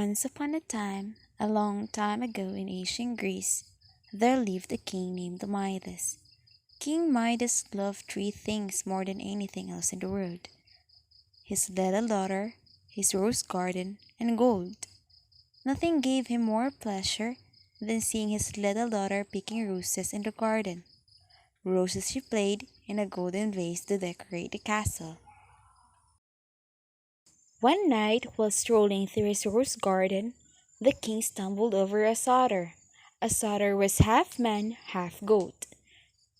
Once upon a time, a long time ago in ancient Greece, there lived a king named Midas. King Midas loved three things more than anything else in the world: his little daughter, his rose garden, and gold. Nothing gave him more pleasure than seeing his little daughter picking roses in the garden, roses she played in a golden vase to decorate the castle. One night, while strolling through his rose garden, the king stumbled over a otter. A otter was half man, half goat.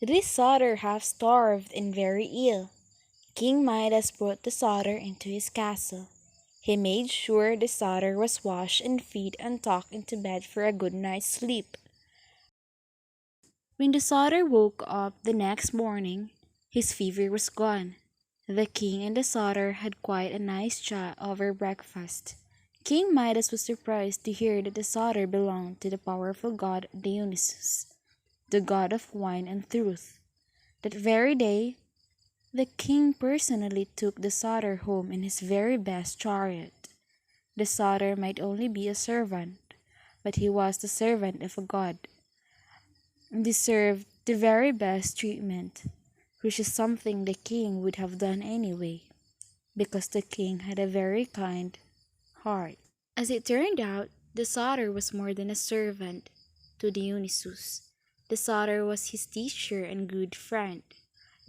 This otter half starved and very ill. King Midas brought the otter into his castle. He made sure the otter was washed and fed and tucked into bed for a good night's sleep. When the otter woke up the next morning, his fever was gone. The king and the otter had quite a nice chat over breakfast. King Midas was surprised to hear that the otter belonged to the powerful god Dionysus, the god of wine and truth. That very day, the king personally took the otter home in his very best chariot. The otter might only be a servant, but he was the servant of a god, and deserved the very best treatment, which is something the king would have done anyway, because the king had a very kind heart. As it turned out, the otter was more than a servant to Dionysus. The otter was his teacher and good friend.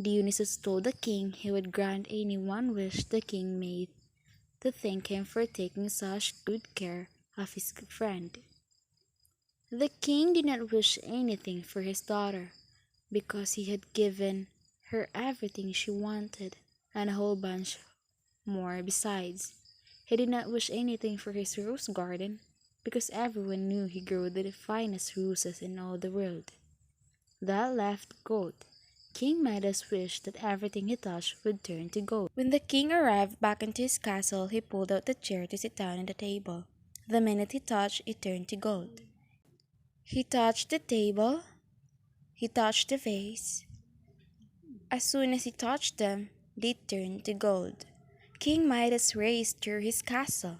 Dionysus told the king he would grant any one wish the king made to thank him for taking such good care of his friend. The king did not wish anything for his daughter, because he had given her everything she wanted, and a whole bunch more besides. He did not wish anything for his rose garden, because everyone knew he grew the finest roses in all the world. That left gold. King Midas wished that everything he touched would turn to gold. When the king arrived back into his castle, he pulled out the chair to sit down at the table. The minute he touched, it turned to gold. He touched the table. He touched the vase. As soon as he touched them, they turned to gold. King Midas raced through his castle.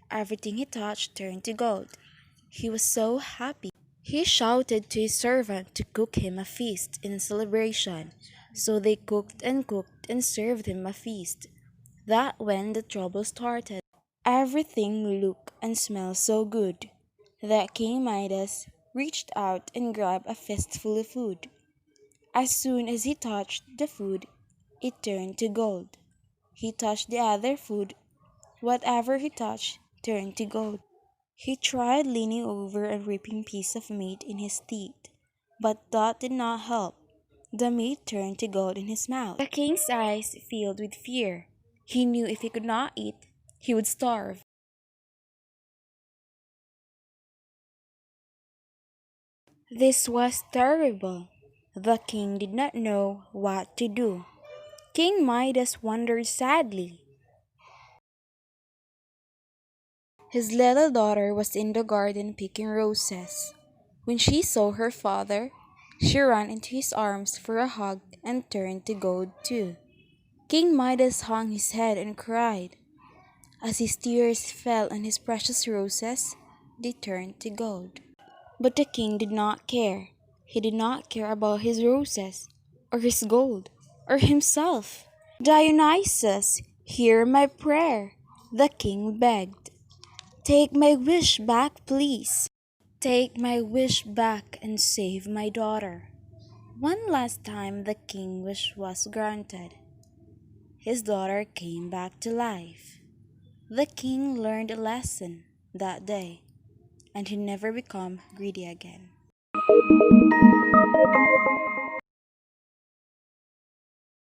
Everything he touched turned to gold. He was so happy. He shouted to his servant to cook him a feast in celebration. So they cooked and served him a feast. That when the trouble started. Everything looked and smelled so good that King Midas reached out and grabbed a fistful of food. As soon as he touched the food, it turned to gold. He touched the other food. Whatever he touched turned to gold. He tried leaning over a ripping piece of meat in his teeth, but that did not help. The meat turned to gold in his mouth. The king's eyes filled with fear. He knew if he could not eat, he would starve. This was terrible. The king did not know what to do. King Midas wondered sadly. His little daughter was in the garden picking roses. When she saw her father, she ran into his arms for a hug and turned to gold too. King Midas hung his head and cried. As his tears fell on his precious roses, they turned to gold. But the king did not care. He did not care about his roses, or his gold, or himself. Dionysus, hear my prayer, the king begged. Take my wish back, please. Take my wish back and save my daughter. One last time the king's wish was granted. His daughter came back to life. The king learned a lesson that day, and he never became greedy again.